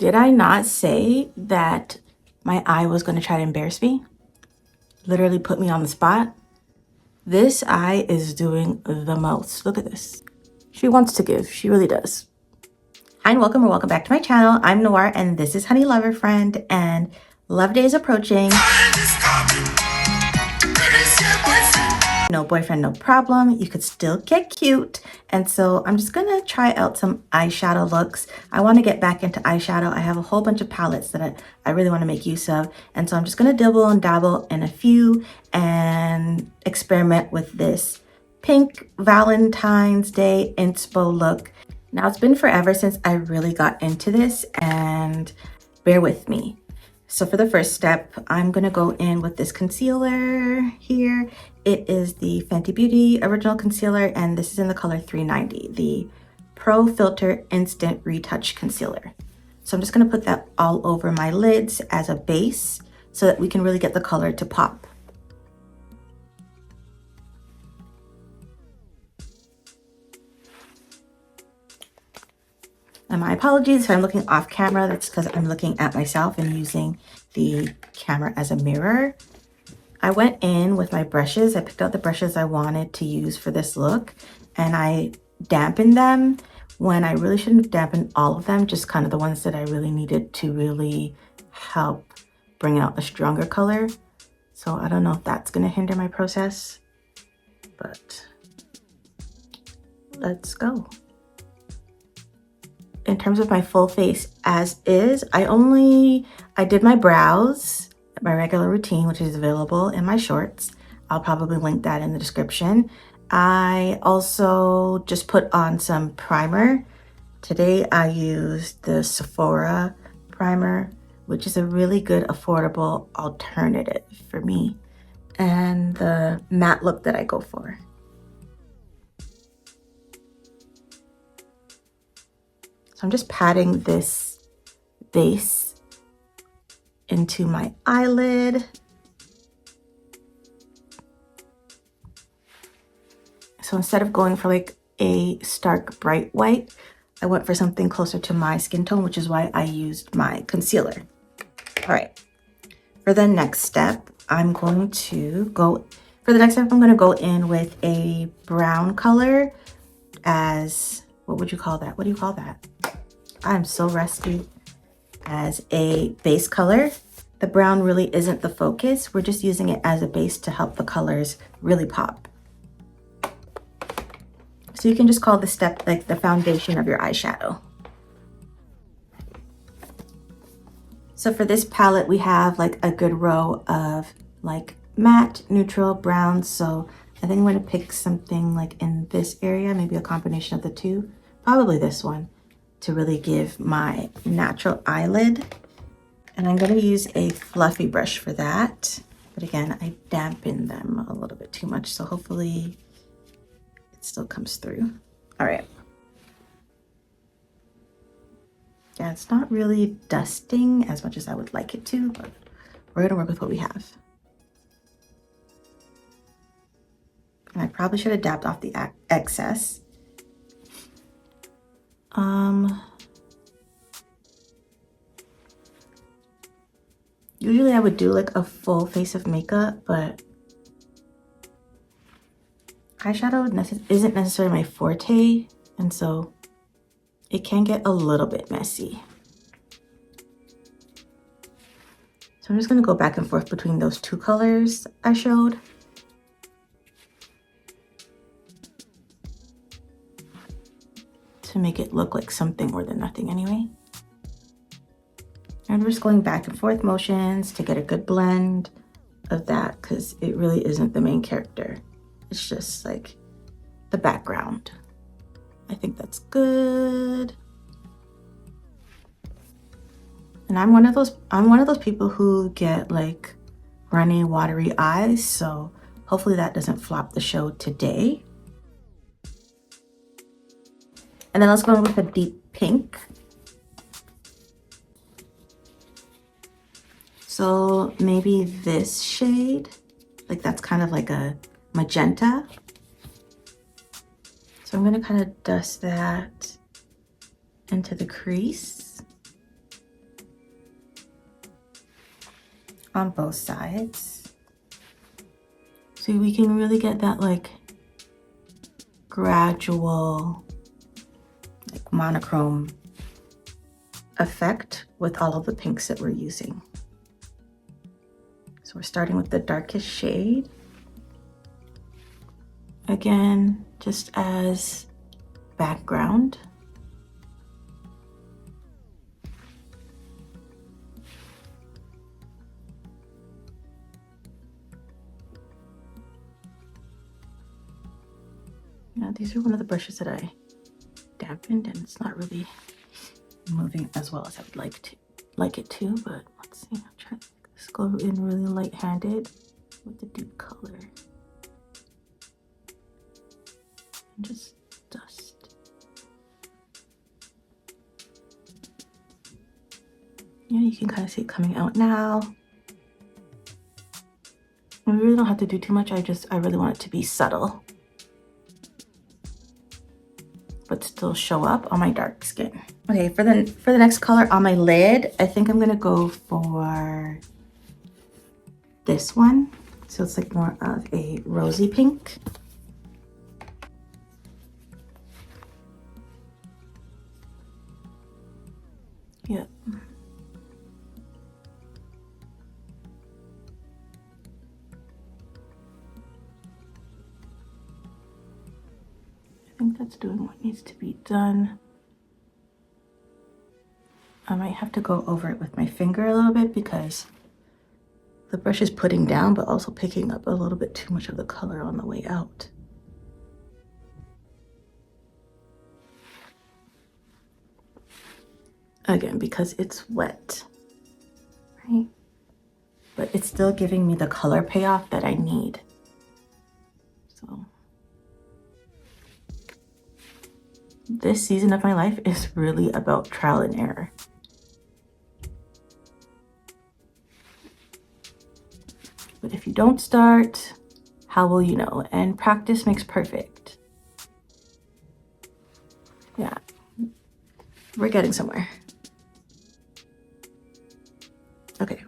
Did I not say that my eye was going to try to embarrass me? Literally put me on the spot. This eye is doing the most. Look at this. She wants to give. She really does. Hi and welcome or welcome back to my channel. I'm Noir and this is Honey Lover Friend, and Love Day is approaching. No boyfriend, no problem. You could still get cute. And so I'm just gonna try out some eyeshadow looks. I want to get back into eyeshadow. I have a whole bunch of palettes that I really want to make use of. And so I'm just gonna dibble and dabble in a few and experiment with this pink Valentine's Day inspo look. Now it's been forever since I really got into this, and bear with me. So for the first step, I'm gonna go in with this concealer here. It is the Fenty Beauty Original Concealer, and this is in the color 390, the Pro Filter Instant Retouch Concealer. So I'm just gonna put that all over my lids as a base so that we can really get the color to pop. And my apologies if I'm looking off camera. That's because I'm looking at myself and using the camera as a mirror. I went in with my brushes. I picked out the brushes I wanted to use for this look, and I dampened them when I really shouldn't have dampened all of them, just kind of the ones that I really needed to really help bring out a stronger color. So I don't know if that's going to hinder my process, but let's go. In terms of my full face as is, I did my brows, my regular routine, which is available in my shorts. I'll probably link that in the description. I also just put on some primer. Today I used the Sephora primer, which is a really good affordable alternative for me and the matte look that I go for. So I'm just patting this base into my eyelid. So instead of going for like a stark bright white, I went for something closer to my skin tone, which is why I used my concealer. All right, for the next step, I'm going to go in with a brown color as, what would you call that? What do you call that? I'm so rusty. As a base color. The brown really isn't the focus. We're just using it as a base to help the colors really pop. So you can just call this step like the foundation of your eyeshadow. So for this palette, we have like a good row of like matte, neutral, browns. So I think I'm going to pick something like in this area, maybe a combination of the two, probably this one, to really give my natural eyelid. And I'm going to use a fluffy brush for that. But again, I dampened them a little bit too much, so hopefully it still comes through. All right. Yeah, it's not really dusting as much as I would like it to, but we're going to work with what we have. And I probably should have dabbed off the excess. Usually I would do like a full face of makeup, but eyeshadow isn't necessarily my forte, and so it can get a little bit messy. So I'm just gonna go back and forth between those two colors I showed. To make it look like something more than nothing anyway. And we're just going back and forth motions to get a good blend of that, because it really isn't the main character. It's just like the background. I think that's good. And I'm one of those people who get like runny, watery eyes, so hopefully that doesn't flop the show today. And then let's go in with a deep pink. So maybe this shade, like that's kind of like a magenta. So I'm gonna kind of dust that into the crease. on both sides. So we can really get that like gradual, like monochrome effect with all of the pinks that we're using. So we're starting with the darkest shade. Again, just as background. Yeah, these are one of the brushes that I dampened, and it's not really moving as well as I would like it to, but let's see. I'm trying to just go in really light-handed with the deep color. And just dust. Yeah, you can kind of see it coming out now. And we really don't have to do too much. I really want it to be subtle, but still show up on my dark skin. Okay, for the next color on my lid, I think I'm gonna go for this one. So it's like more of a rosy pink. Yep. I think that's doing what needs to be done. I might have to go over it with my finger a little bit because the brush is putting down, but also picking up a little bit too much of the color on the way out. Again, because it's wet, right? But it's still giving me the color payoff that I need. So this season of my life is really about trial and error. But if you don't start, how will you know? And practice makes perfect. Yeah, we're getting somewhere. Okay,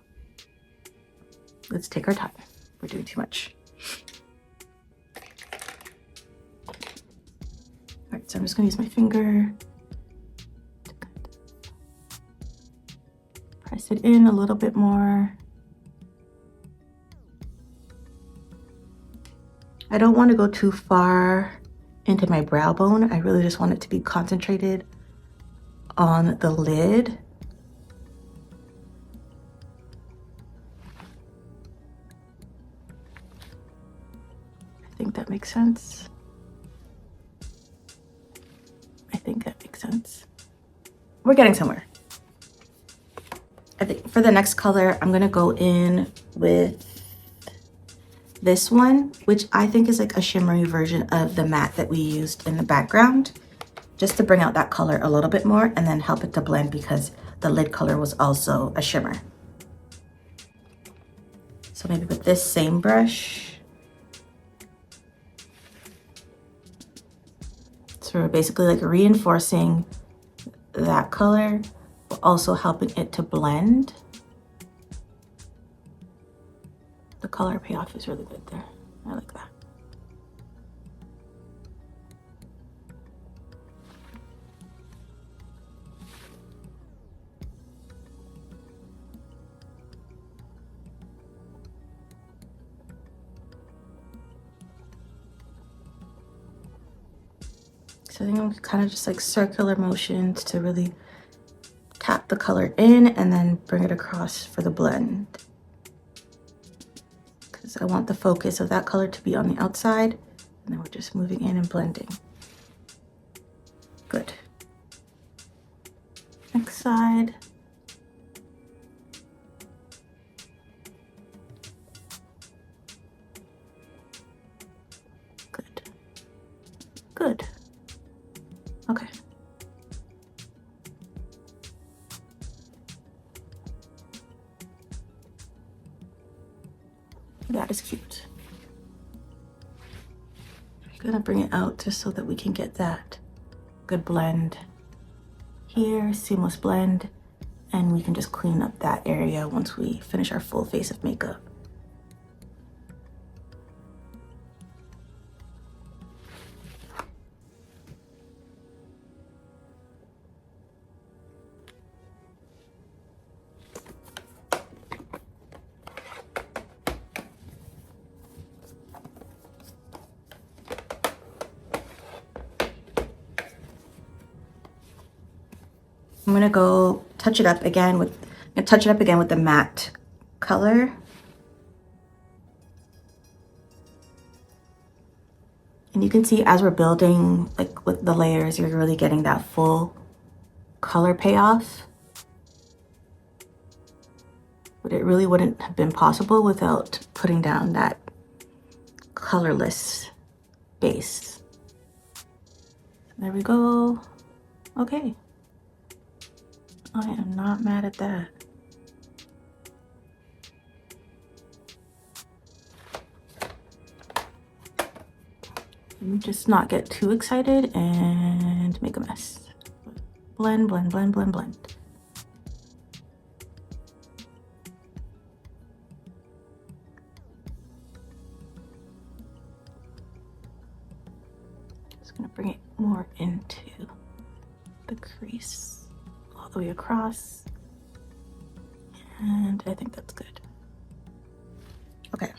let's take our time. We're doing too much. All right, so I'm just gonna use my finger to kind of press it in a little bit more. I don't want to go too far into my brow bone. I really just want it to be concentrated on the lid. I think that makes sense. I think that makes sense. We're getting somewhere. I think for the next color, I'm gonna go in with this one, which I think is like a shimmery version of the matte that we used in the background, just to bring out that color a little bit more and then help it to blend because the lid color was also a shimmer. So maybe with this same brush. So we're basically like reinforcing that color, but also helping it to blend. The color payoff is really good there. I like that. So I think I'm kind of just like circular motions to really tap the color in and then bring it across for the blend. Because I want the focus of that color to be on the outside, and then we're just moving in and blending. Good. Next side. Good. Good. Okay. That is cute. I'm gonna bring it out just so that we can get that good blend here, seamless blend. and we can just clean up that area once we finish our full face of makeup. I'm gonna go touch it up again with the matte color. And you can see as we're building, like with the layers, you're really getting that full color payoff. But it really wouldn't have been possible without putting down that colorless base. There we go. Okay. I am not mad at that. Let me just not get too excited and make a mess. Blend, blend, blend, blend, blend. Just gonna bring it more into the crease. All the way across, and I think that's good. Okay.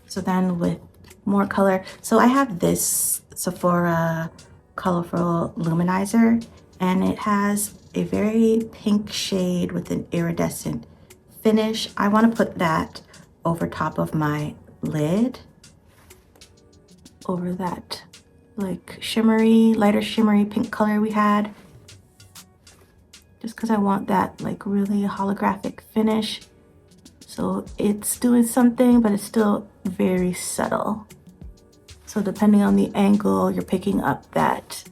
So then with more color, so I have this Sephora colorful luminizer, and it has a very pink shade with an iridescent finish. I want to put that over top of my lid, over that like shimmery, lighter shimmery pink color we had, just because I want that like really holographic finish. So it's doing something, but it's still very subtle. So depending on the angle, you're picking up that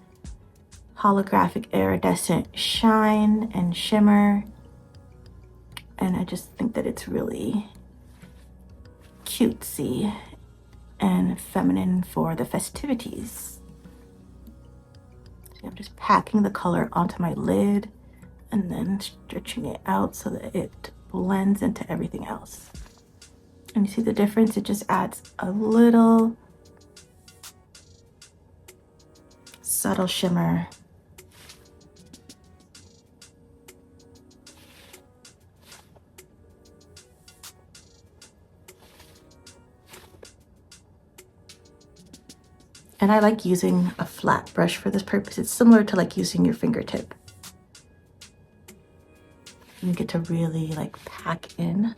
holographic iridescent shine and shimmer. And I just think that it's really cutesy and feminine for the festivities. So I'm just packing the color onto my lid and then stretching it out so that it blends into everything else. And you see the difference? It just adds a little subtle shimmer. And I like using a flat brush for this purpose. It's similar to like using your fingertip. You get to really like pack in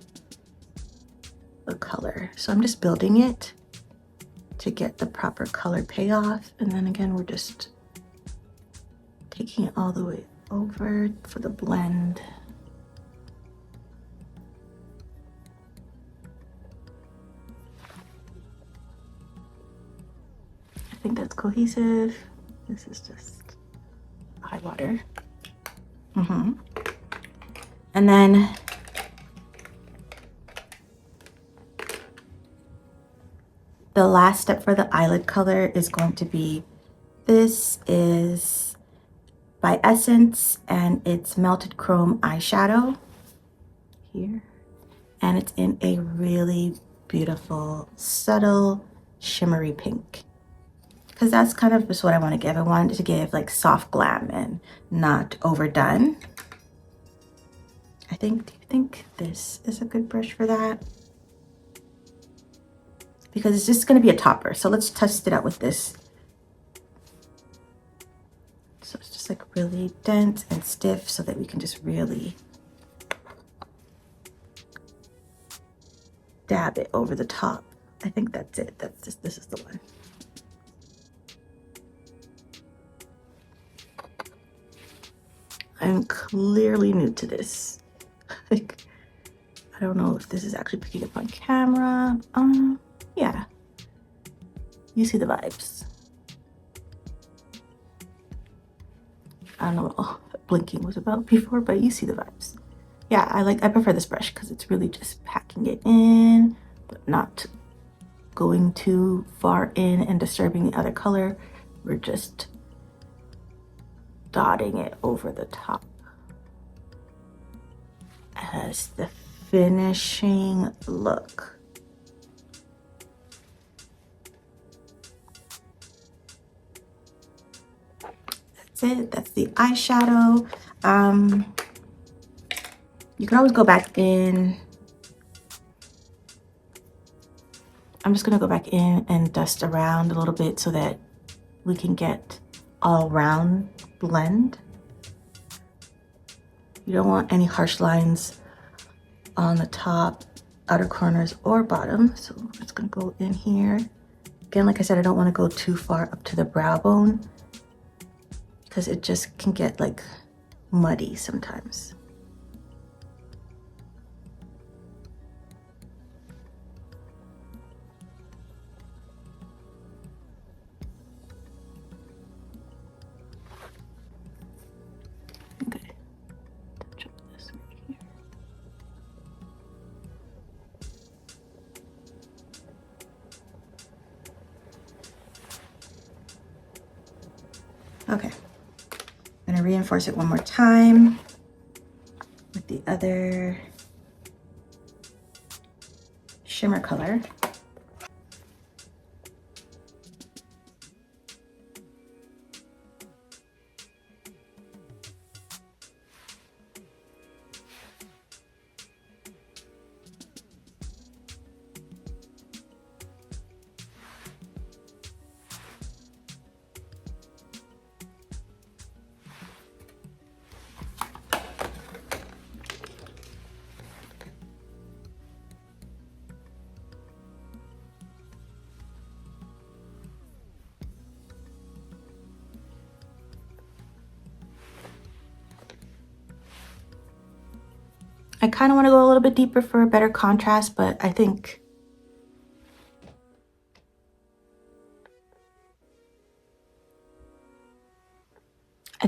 the color. So I'm just building it to get the proper color payoff. And then again, we're just taking it all the way over for the blend. I think that's cohesive. This is just high water. And then the last step for the eyelid color is going to be, this is by Essence and it's Melted Chrome Eyeshadow here. And it's in a really beautiful, subtle, shimmery pink. Because that's kind of just what I want to give. I wanted to give like soft glam and not overdone. Do you think this is a good brush for that? Because it's just going to be a topper. So let's test it out with this. So it's just like really dense and stiff so that we can just really dab it over the top. I think that's it. This is the one. I'm clearly new to this. Like, I don't know if this is actually picking up on camera. Yeah. You see the vibes. I don't know what all that blinking was about before, but you see the vibes. Yeah, I prefer this brush because it's really just packing it in, but not going too far in and disturbing the other color. We're just dotting it over the top as the finishing look. That's it. That's the eyeshadow. You can always go back in. I'm just gonna go back in and dust around a little bit so that we can get all round blend. You don't want any harsh lines on the top, outer corners, or bottom. So I'm just gonna go in here. Again, like I said, I don't want to go too far up to the brow bone because it just can get like muddy sometimes. Okay, I'm gonna reinforce it one more time with the other shimmer color. I kind of want to go a little bit deeper for a better contrast, but I think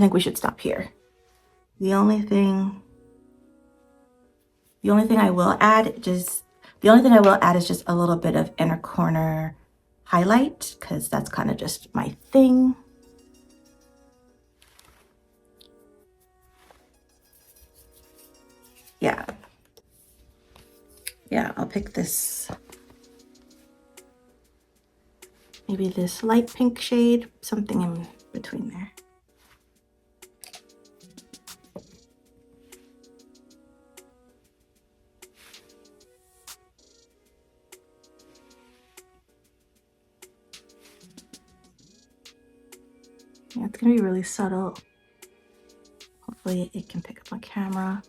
we should stop here. The only thing I will add is just a little bit of inner corner highlight, because that's kind of just my thing. Yeah, I'll pick this, maybe this light pink shade, something in between there. Yeah, it's gonna be really subtle. Hopefully it can pick up on camera.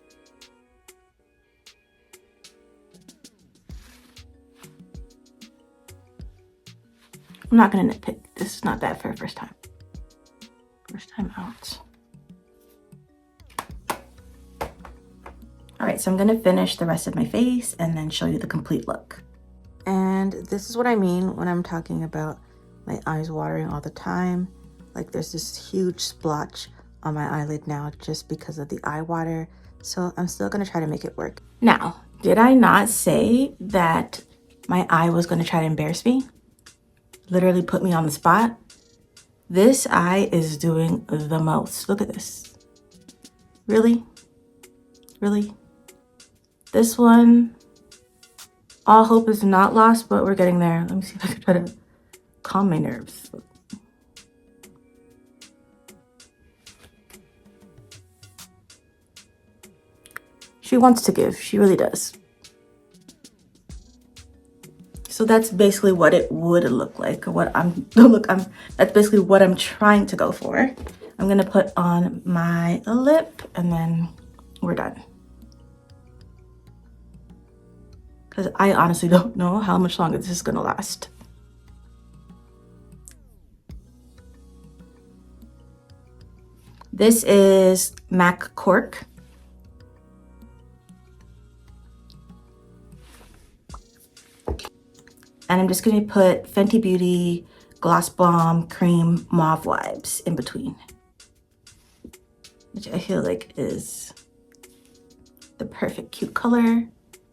I'm not gonna nitpick. This is not bad for a first time. First time out. All right, so I'm gonna finish the rest of my face and then show you the complete look. And this is what I mean when I'm talking about my eyes watering all the time. Like there's this huge splotch on my eyelid now just because of the eye water. So I'm still gonna try to make it work. Now, did I not say that my eye was gonna try to embarrass me? Literally put me on the spot. This eye is doing the most. Look at this. Really? Really? This one, all hope is not lost, but we're getting there. Let me see if I can try to calm my nerves. She wants to give, she really does. So that's basically what it would look like. That's basically what I'm trying to go for. I'm gonna put on my lip and then we're done. Because I honestly don't know how much longer this is gonna last. This is MAC Cork. And I'm just gonna put Fenty Beauty Gloss Bomb Cream Mauve Vibes in between, which I feel like is the perfect cute color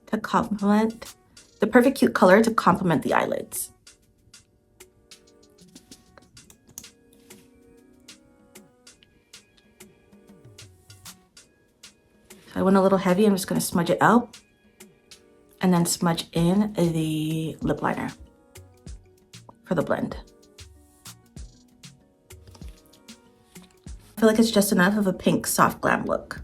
to complement the perfect cute color to complement the eyelids. So I went a little heavy. I'm just going to smudge it out and then smudge in the lip liner for the blend. I feel like it's just enough of a pink soft glam look.